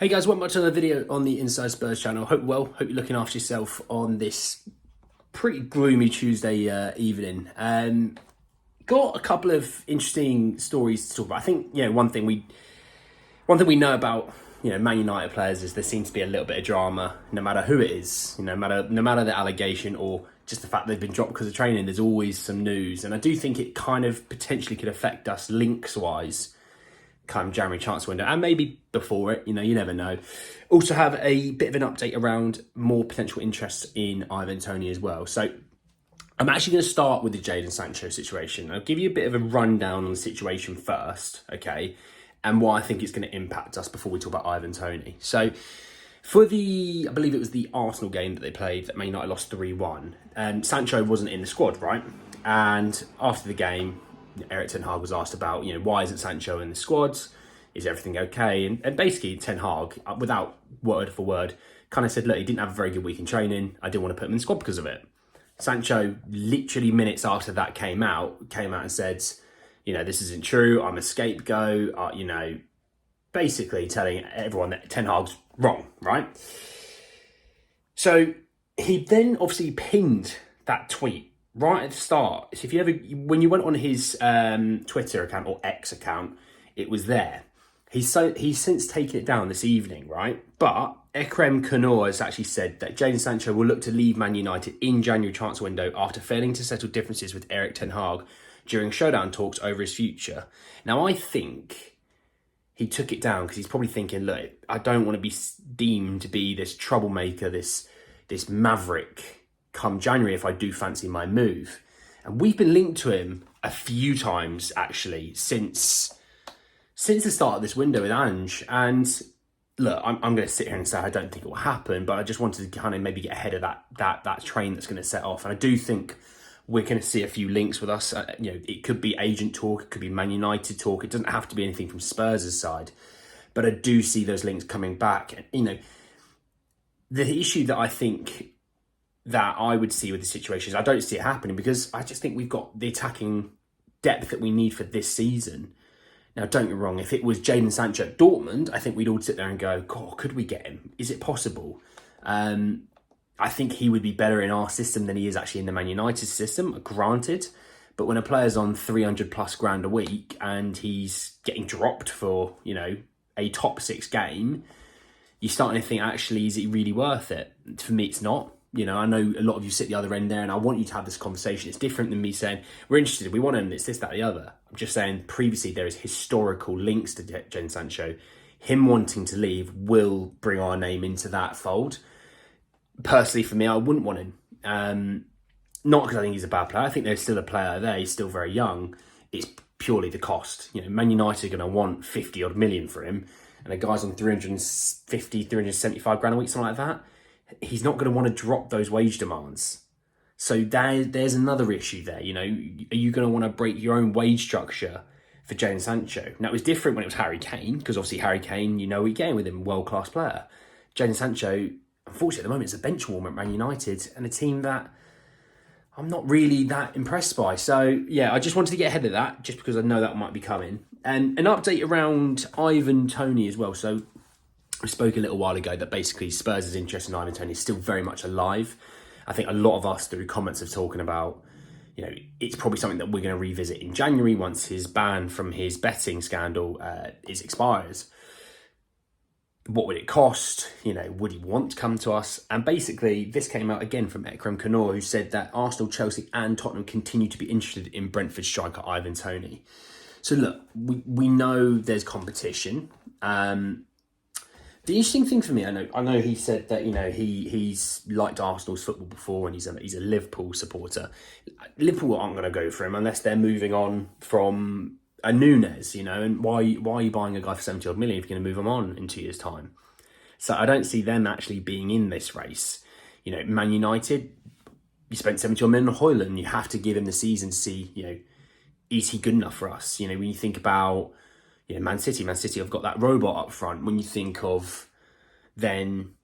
Hey guys, welcome back to another video on the Inside Spurs channel. Hope you're looking after yourself on this pretty gloomy Tuesday evening. Got a couple of interesting stories to talk about. I think one thing we know about Man United players is there seems to be a little bit of drama, no matter who it is. No matter the allegation or just the fact they've been dropped because of training. There's always some news, and I do think it kind of potentially could affect us links wise come January transfer window, and maybe before it, you never know. Also have a bit of an update around more potential interest in Ivan Toney as well. So I'm actually going to start with the Jadon Sancho situation. I'll give you a bit of a rundown on the situation first, okay, and why I think it's going to impact us before we talk about Ivan Toney. So for I believe it was the Arsenal game that they played that Man United lost 3-1, Sancho wasn't in the squad, right? And after the game, Erik Ten Hag was asked about, why isn't Sancho in the squads? Is everything okay? And basically, Ten Hag, without word for word, kind of said, look, he didn't have a very good week in training. I didn't want to put him in the squad because of it. Sancho, literally minutes after that came out and said, this isn't true. I'm a scapegoat. Basically telling everyone that Ten Hag's wrong, right? So he then obviously pinned that tweet right at the start. So when you went on his Twitter account or X account, it was there. He's since taken it down this evening, right? But Ivan Toney has actually said that Jadon Sancho will look to leave Man United in January transfer window after failing to settle differences with Erik Ten Hag during showdown talks over his future. Now, I think he took it down because he's probably thinking, look, I don't want to be deemed to be this troublemaker, this maverick come January if I do fancy my move. And we've been linked to him a few times actually since the start of this window with Ange. And look, I'm going to sit here and say I don't think it will happen, but I just wanted to kind of maybe get ahead of that train that's going to set off. And I do think we're going to see a few links with us. It could be agent talk, it could be Man United talk. It doesn't have to be anything from Spurs' side, but I do see those links coming back. And the issue that I think that I would see with the situation is I don't see it happening because I just think we've got the attacking depth that we need for this season. Now, don't get me wrong, if it was Jadon Sancho at Dortmund, I think we'd all sit there and go, God, could we get him? Is it possible? I think he would be better in our system than he is actually in the Man United system, granted. But when a player's on 300 plus grand a week and he's getting dropped for, a top 6 game, you're starting to think, actually, is it really worth it? For me, it's not. I know a lot of you sit the other end there and I want you to have this conversation. It's different than me saying, we're interested, we want him, it's this, that, the other. I'm just saying previously there is historical links to Jadon Sancho. Him wanting to leave will bring our name into that fold. Personally, for me, I wouldn't want him. Not because I think he's a bad player. I think there's still a player there. He's still very young. It's purely the cost. Man United are going to want 50 odd million for him. And a guy's on 350, 375 grand a week, something like that. He's not going to want to drop those wage demands. So there's another issue there. Are you going to want to break your own wage structure for Jadon Sancho? Now, it was different when it was Harry Kane, because obviously Harry Kane, we getting with him, world-class player. Jadon Sancho, unfortunately at the moment, is a bench warmer at Man United and a team that I'm not really that impressed by. So, yeah, I just wanted to get ahead of that, just because I know that might be coming. And an update around Ivan Toney as well. So we spoke a little while ago that basically Spurs' interest in Ivan Toney is still very much alive. I think a lot of us through comments have talking about, it's probably something that we're going to revisit in January once his ban from his betting scandal expires. What would it cost? Would he want to come to us? And basically, this came out again from Ivan Toney, who said that Arsenal, Chelsea and Tottenham continue to be interested in Brentford striker Ivan Toney. So look, we know there's competition. The interesting thing for me, I know he said that he's liked Arsenal's football before and he's a Liverpool supporter. Liverpool aren't going to go for him unless they're moving on from a Nunes, and why are you buying a guy for 70 odd million if you're going to move him on in 2 years' time? So I don't see them actually being in this race. Man United, you spent 70 odd million on Højlund, you have to give him the season to see, is he good enough for us? When you think about Man City have got that robot up front. When you think of then,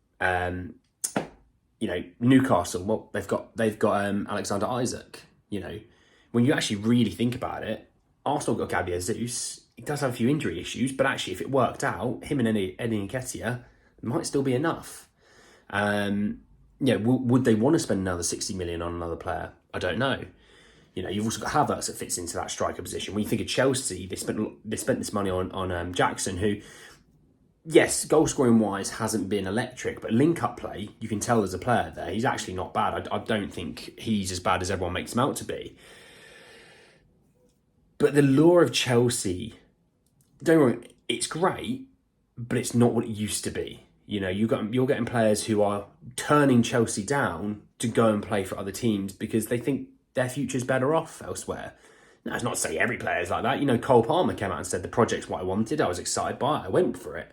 Newcastle, well, they've got Alexander Isak. When you actually really think about it, Arsenal got Gabriel Jesus. he does have a few injury issues, but actually if it worked out, him and Eddie Nketiah might still be enough. Would they want to spend another 60 million on another player? I don't know. You've also got Havertz that fits into that striker position. When you think of Chelsea, they spent this money on Jackson, who, yes, goal scoring wise hasn't been electric, but link up play, you can tell there's a player there. He's actually not bad. I don't think he's as bad as everyone makes him out to be. But the lure of Chelsea, don't worry, it's great, but it's not what it used to be. You're getting players who are turning Chelsea down to go and play for other teams because they think their future's better off elsewhere. Now, it's not to say every player's like that. Cole Palmer came out and said the project's what I wanted. I was excited by it. I went for it.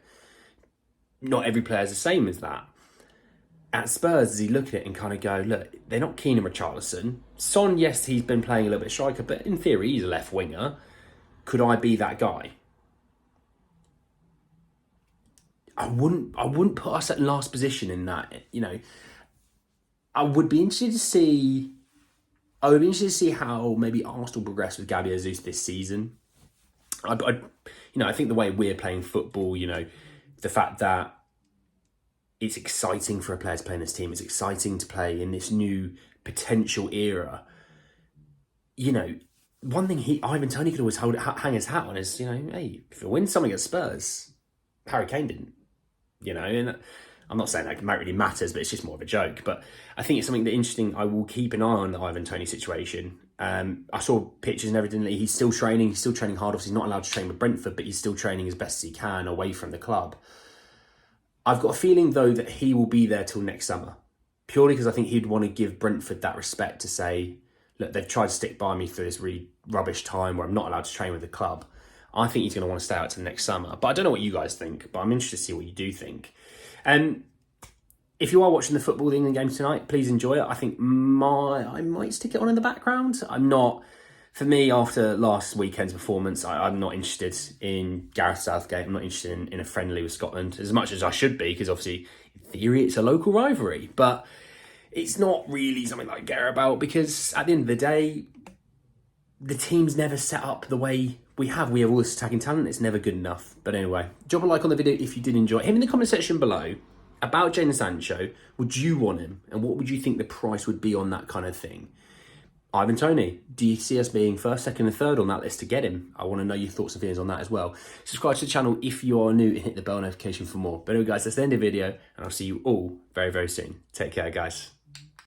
Not every player's the same as that. At Spurs, does he look at it and kind of go, look, they're not keen on Richarlison. Son, yes, he's been playing a little bit striker, but in theory, he's a left winger. Could I be that guy? I wouldn't put us at last position in that. I would be interested to see. I would be interested to see how maybe Arsenal progress with Gabby Jesus this season. I think the way we're playing football, the fact that it's exciting for a player to play in this team, it's exciting to play in this new potential era. One thing Ivan Toney could always hang his hat on is, hey, if you win something at Spurs, Harry Kane didn't. And I'm not saying that really matters, but it's just more of a joke. But I think it's something that interesting. I will keep an eye on the Ivan Toney situation. I saw pictures and everything. He's still training. He's still training hard. Obviously, he's not allowed to train with Brentford, but he's still training as best as he can away from the club. I've got a feeling, though, that he will be there till next summer. Purely because I think he'd want to give Brentford that respect to say, look, they've tried to stick by me through this really rubbish time where I'm not allowed to train with the club. I think he's going to want to stay out to the next summer. But I don't know what you guys think, but I'm interested to see what you do think. If you are watching the football, the England game tonight, please enjoy it. I think I might stick it on in the background. For me, after last weekend's performance, I'm not interested in Gareth Southgate. I'm not interested in a friendly with Scotland as much as I should be, because obviously, in theory, it's a local rivalry. But it's not really something that I care about, because at the end of the day, the team's never set up the way we have. We have all this attacking talent. It's never good enough. But anyway, drop a like on the video if you did enjoy it. Him in the comment section below about Jadon Sancho. Would you want him? And what would you think the price would be on that kind of thing? Ivan Toney, do you see us being first, second and third on that list to get him? I want to know your thoughts and feelings on that as well. Subscribe to the channel if you are new and hit the bell notification for more. But anyway, guys, that's the end of the video, and I'll see you all very, very soon. Take care, guys.